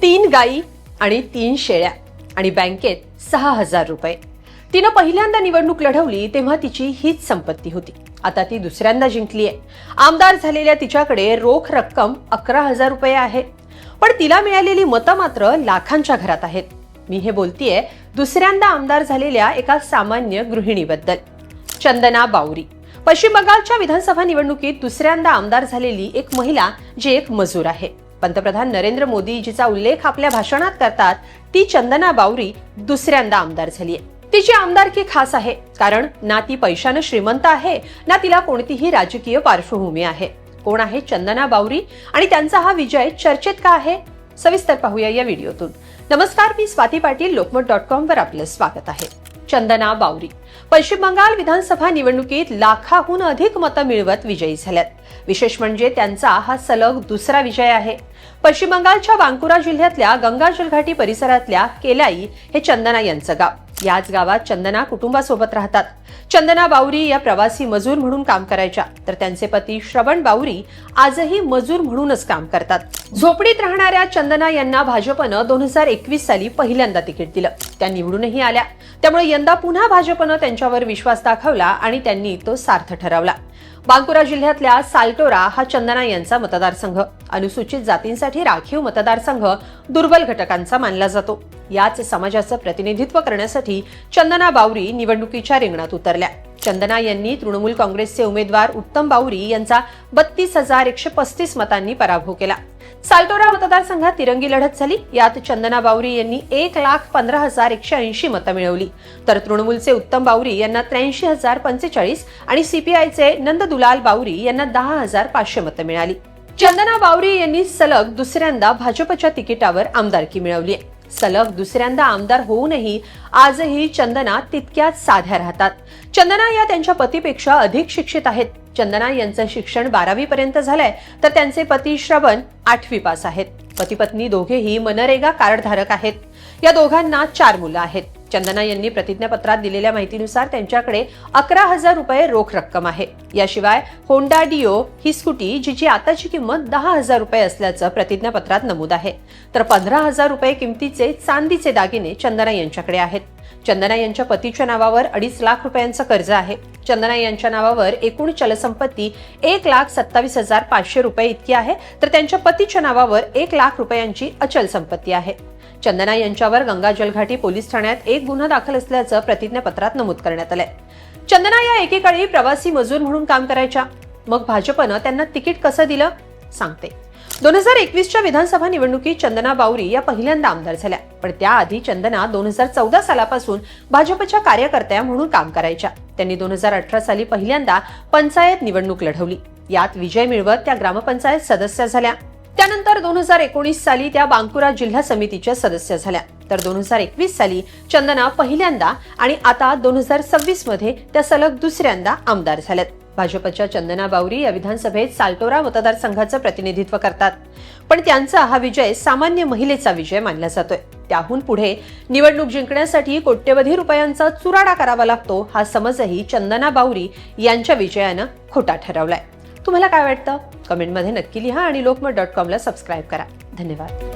3 गायी आणि 3 शेळ्या आणि बँकेत 6,000 रुपये. तिनं पहिल्यांदा निवडणूक लढवली तेव्हा तिची हीच संपत्ती होती. आता ती दुसऱ्यांदा जिंकलीये. आमदार झालेल्या तिच्याकडे रोख रक्कम 11,000 रुपये आहे. पण तिला मिळालेली मतं मात्र लाखांच्या घरात आहेत. मी हे बोलतीये दुसऱ्यांदा आमदार झालेल्या एका सामान्य गृहिणीबद्दल. चंदना बावरी पश्चिम बंगालच्या विधानसभा निवडणुकीत दुसऱ्यांदा आमदार झालेली एक महिला जी एक मजूर आहे. पंतप्रधान नरेंद्र मोदी जिचा उल्लेख आपल्या भाषणात करतात ती चंदना बावरी दुसऱ्यांदा आमदार झालीय. तिची आमदारकी खास आहे कारण ना ती पैशाने श्रीमंत आहे ना तिला कोणतीही राजकीय पार्श्वभूमी आहे. कोण आहे चंदना बावरी आणि त्यांचा हा विजय चर्चेत का आहे? सविस्तर पाहूया या व्हिडिओतून. नमस्कार, मी स्वाती पाटील. लोकमत.com वर आपलं स्वागत आहे. चंदना बावरी पश्चिम बंगाल विधानसभा निवडणुकीत लाखाहून अधिक मतं मिळवत विजयी झाल्यात. विशेष म्हणजे त्यांचा हा सलग दुसरा विजय आहे. पश्चिम बंगालच्या बांकुरा जिल्ह्यातल्या गंगाजल घाटी परिसरातल्या केलाई हे चंदना यांचं गाव. याच गावात चंदना कुटुंबासोबत राहतात. चंदना बावरी या प्रवासी मजूर म्हणून काम करायच्या, तर त्यांचे पती श्रवण बावरी आजही मजूर म्हणूनच काम करतात. झोपडीत राहणाऱ्या चंदना यांना भाजपनं 2021 साली पहिल्यांदा तिकीट दिलं. त्या निवडूनही आल्या. त्यामुळे यंदा पुन्हा भाजपनं त्यांच्यावर विश्वास दाखवला आणि त्यांनी तो सार्थ ठरवला. बांकुरा जिल्ह्यातल्या साल्टोरा हा चंदना यांचा मतदारसंघ. अनुसूचित जातींसाठी राखीव मतदारसंघ दुर्बल घटकांचा मानला जातो. याच समाजाचं प्रतिनिधित्व करण्यासाठी चंदना बावरी निवडणुकीच्या रिंगणात उतरल्या. चंदना यांनी तृणमूल काँग्रेसचे उमेदवार उत्तम बावरी यांचा 32,135 मतांनी पराभव केला. साल्टोरा मतदारसंघात तिरंगी लढत झाली. यात चंदना बावरी यांनी 1,15,180 मतं मिळवली, तर तृणमूलचे उत्तम बावरी यांना 83,045 आणि सीपीआयचे नंददुलाल बावरी यांना 10,500 मतं मिळाली. चंदना बावरी यांनी सलग दुसऱ्यांदा भाजपच्या तिकिटावर आमदारकी मिळवली. सलग दुसऱ्यांदा आमदार होऊनही आजही चंदना तितक्याच साध्या राहतात. चंदना या त्यांच्या पतीपेक्षा अधिक शिक्षित आहेत. चंदना यांचं शिक्षण 12वी पर्यंत झालंय, तर त्यांचे पती श्रवण 8वी पास आहेत. पती पत्नी दोघेही मनरेगा कार्डधारक आहेत. या दोघांना 4 मुलं आहेत. चंदना यांनी प्रतिज्ञापत्रात दिलेल्या माहितीनुसार त्यांच्याकडे 11,000 रुपये रोख रक्कम आहे. याशिवाय होंडा डिओ ही स्कूटी जिची आताची किंमत 10,000 रुपये असल्याचं प्रतिज्ञापत्रात नमूद आहे. तर 15,000 रुपये किमतीचे चांदीचे दागिने चंदना यांच्याकडे आहेत. चंदना यांच्या पतीच्या नावावर 2.5 लाख रुपयांचं कर्ज आहे. चंदना यांच्या नावावर एकूण चलसंपत्ती 1,27,500 रुपये इतकी आहे, तर त्यांच्या पतीच्या नावावर 1 लाख रुपयांची अचल संपत्ती आहे. चंदना यांच्यावर गंगाजल घाटी पोलीस ठाण्यात एक गुन्हा दाखल असल्याचं प्रतिज्ञापत्रात नमूद करण्यात आलंय. चंदना या एकेकाळी प्रवासी मजूर म्हणून काम करायच्या. मग भाजपनं त्यांना तिकीट कसं दिलं सांगते. 2021च्या विधानसभा निवडणुकीत चंदना बावरी या पहिल्यांदा आमदार झाल्या. पण त्याआधी चंदना 2014 सालापासून भाजपच्या कार्यकर्त्या म्हणून काम करायच्या. त्यांनी 2018 साली पहिल्यांदा पंचायत निवडणूक लढवली. यात विजय मिळवत त्या ग्रामपंचायत सदस्य झाल्या. त्यानंतर 2019 साली त्या बांकुरा जिल्हा समितीच्या सदस्य झाल्या. तर 2021 साली चंदना पहिल्यांदा आणि आता 2026 मध्ये त्या सलग दुसऱ्यांदा आमदार झाल्यात. भाजपच्या चंदना बावरी या विधानसभेत साल्टोरा मतदारसंघाचं प्रतिनिधित्व करतात. पण त्यांचा हा विजय सामान्य महिलेचा विजय मानला जातोय. त्याहून पुढे निवडणूक जिंकण्यासाठी कोट्यवधी रुपयांचा चुराडा करावा लागतो हा समजही चंदना बावरी यांच्या विजयानं खोटा ठरवलाय. तुम्हाला काय वाटतं? कमेंटमध्ये नक्की लिहा आणि लोकमत.com ला सबस्क्राईब करा. धन्यवाद.